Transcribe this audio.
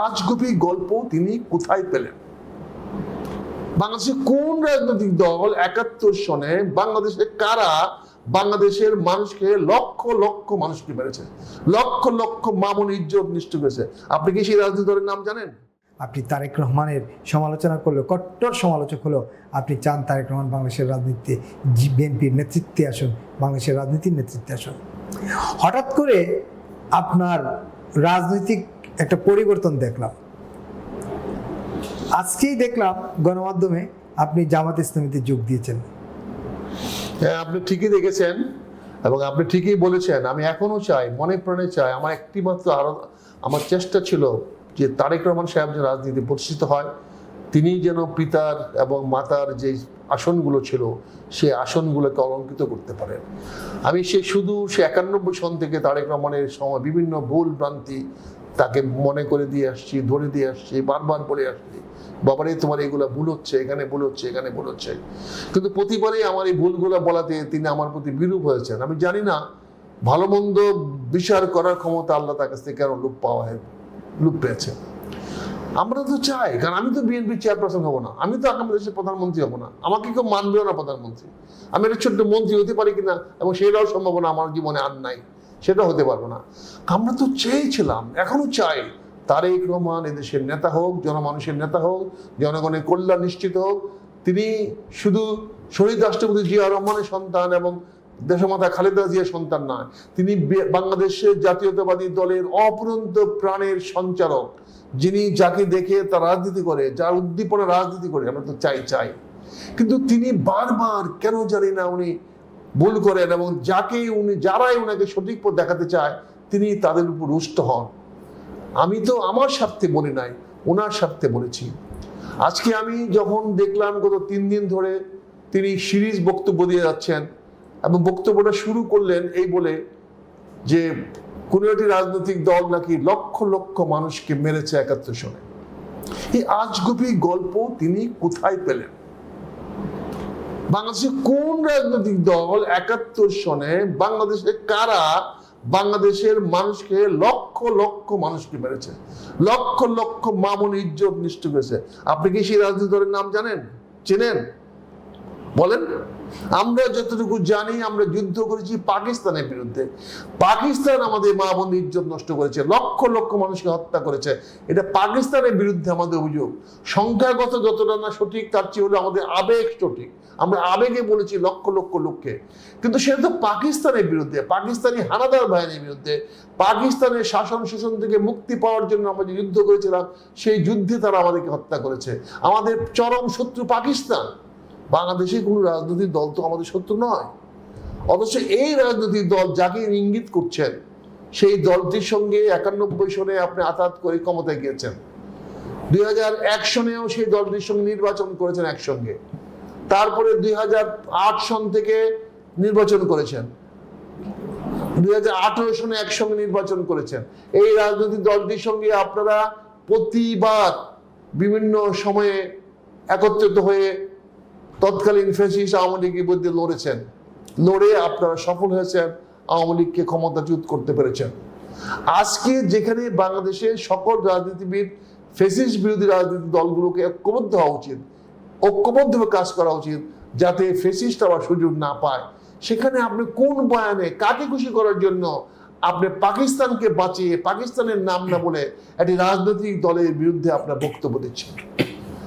আজগুবি গল্প তিনি কোথায় পেলেন? বাংলাদেশে কোন রাজনৈতিক দল ৭১ সনে বাংলাদেশে কারা বাংলাদেশের মানুষকে লক্ষ লক্ষ মানুষকে মেরেছে, লক্ষ লক্ষ মামুন ইজ্জত নিষ্ঠ করেছে? আপনি কি সেই রাজনৈতিক দলের নাম জানেন? আপনি তারেক রহমানের সমালোচনা করলে, কট্টর সমালোচক হলো, আপনি চান তারেক রহমান বাংলাদেশের রাজনীতিতে বিএনপির নেতৃত্বে আসুন, বাংলাদেশের রাজনীতির নেতৃত্বে আসুন। হঠাৎ করে আপনার রাজনৈতিক একটা পরিবর্তন দেখলাম। আজকেই দেখলাম গণমাধ্যমে আপনি জামাত ইসলামীতে যোগ দিয়েছেন। হ্যাঁ, আপনি ঠিকই দেখেছেন এবং আপনি ঠিকই বলেছেন। আমি এখনো চাই, মনে প্রাণে চাই, আমার একটিমাত্র আরো আমার চেষ্টা ছিল যে তারেক রহমান সাহেব যে রাজনীতি প্রতিষ্ঠিত হয়, তিনি যেন পিতার এবং মাতার যে আসনগুলো ছিল সেই আসনগুলোকে অলঙ্কৃত করতে পারেন। আমি শুধু ৯১ সন থেকে তারেক রহমানের সময় বিভিন্ন ভুল ভ্রান্তি তাকে মনে করে দিয়ে আসছি, ধরে দিয়ে আসছি, বারবার বলে আসছি, বাবারে তোমার এগুলো ভুল হচ্ছে, এখানে ভুল হচ্ছে, এখানে ভুল হচ্ছে। কিন্তু প্রতিবারই আমার এই ভুলগুলো বলাতে তিনি আমার প্রতি বিরূপ হয়েছেন। আমি জানি না ভালো মন্দ বিচার করার ক্ষমতা আল্লাহ তার কাছ থেকে কেন লুপ পেয়েছে। আমরা তো চাই, কারণ আমি তো বিএনপি চেয়ারপারসন হবো না, আমি তো আগামী দেশের প্রধানমন্ত্রী হবো না, আমাকে কেউ মানবেও না প্রধানমন্ত্রী। আমি একটা ছোট্ট মন্ত্রী হতে পারি কিনা এবং সেটাও সম্ভাবনা আমার জীবনে আর নাই, সেটা হতে পারবো না। আমরা তো চেয়েছিলাম, এখনো চাই তারেক রহমান এদেশের নেতা হোক, জনমানুষের নেতা হোক, জনগণের কল্যাণ নিশ্চিত হোক। তিনি শুধু শহীদ রাষ্ট্রপতি জিয়া রহমানের সন্তান এবং দেশমাতা খালেদা জিয়ার সন্তান নয়, তিনি বাংলাদেশের জাতীয়তাবাদী দলের অপুরন্ত প্রাণের সঞ্চারক, যিনি যাকে দেখে তার রাজনীতি করে, যার উদ্দীপনা রাজনীতি করে। আমরা তো চাই, কিন্তু তিনি বারবার কেন জানি না উনি ভুল করেন এবং যারাই উনাকে সঠিক পথ দেখাতে চায় তিনি তাদের উপর রুষ্ট হন। আমি তো আমার স্বার্থে বলি নাই, ওনার স্বার্থে বলেছি। আজকে আমি যখন দেখলাম গত ৩ দিন ধরে তিনি সিরিজ বক্তব্য দিয়ে যাচ্ছেন এবং বক্তব্যটা শুরু করলেন এই বলে যে কোনো একটি রাজনৈতিক দল নাকি লক্ষ লক্ষ মানুষকে মেরেছে ৭১ সনে। এই আজগুবি গল্প তিনি কোথায় পেলেন? বাংলাদেশে কোন রাজনৈতিক দল ৭১ সনে বাংলাদেশে কারা বাংলাদেশের মানুষকে লক্ষ লক্ষ মানুষকে মেরেছে, লক্ষ লক্ষ মামুন ইজ্জত নিষ্ঠ করেছে? আপনি কি সেই রাজনৈতিক দলের নাম জানেন, চেনেন? বলেন। আমরা যতটুকু জানি, আমরা যুদ্ধ করেছি পাকিস্তানের বিরুদ্ধে। পাকিস্তান আমাদের মা বোনের ইজ্জত নষ্ট করেছে, লক্ষ লক্ষ মানুষকে হত্যা করেছে। এটা পাকিস্তানের বিরুদ্ধে আমাদের অভিযোগ। সংখ্যাগত যতটা না সঠিক, তার চেয়ে হলো আমাদের আবেগ সঠিক। আমরা আবেগে বলেছি লক্ষ লক্ষ লোককে, কিন্তু সেটা তো পাকিস্তানের বিরুদ্ধে, পাকিস্তানি হানাদার বাহিনীর বিরুদ্ধে, পাকিস্তানের শাসন শোষণ থেকে মুক্তি পাওয়ার জন্য আমরা যে যুদ্ধ করেছিলাম সেই যুদ্ধে তারা আমাদেরকে হত্যা করেছে। আমাদের চরম শত্রু পাকিস্তান। বাংলাদেশের কোনো রাজনৈতিক দল তো আমাদের শত্রু নয়। অথচ এই রাজনৈতিক দল যাকে ইঙ্গিত করছেন সেই দলটির সঙ্গে ৯১ সনে আপনি আঘাত করে ক্ষমতায় গিয়েছেন। ২০০১ সনেও সেই দলটির সঙ্গে নির্বাচন করেছেন একসঙ্গে। তারপরে ২০০৮ সন থেকে নির্বাচন করেছেন, ২০১৮ সনে একসঙ্গে নির্বাচন করেছেন। এই রাজনৈতিক দলটির সঙ্গে আপনারা প্রতিবার বিভিন্ন সময়ে একত্রিত হয়ে তৎকালীন ফ্যাসিস্ট আওয়ামী লীগের বিরুদ্ধে লড়েছেন, লড়ে আপনারা সফল হয়েছেন, আওয়ামী লীগকে ক্ষমতাচ্যুত করতে পেরেছেন। আজকে যেখানে বাংলাদেশের সকল রাজনীতিবিদ ফ্যাসিস্ট বিরোধী রাজনৈতিক দলগুলোকে ঐক্যবদ্ধ হওয়া উচিত, ঐক্যবদ্ধভাবে কাজ করা উচিত যাতে ফ্যাসিস্ট আবার সুযোগ না পায়, সেখানে আপনি কোন বয়ানে কাকে খুশি করার জন্য আপনি পাকিস্তানকে বাঁচিয়ে পাকিস্তানের নাম না বলে একটি রাজনৈতিক দলের বিরুদ্ধে আপনার বক্তব্য দিচ্ছেন?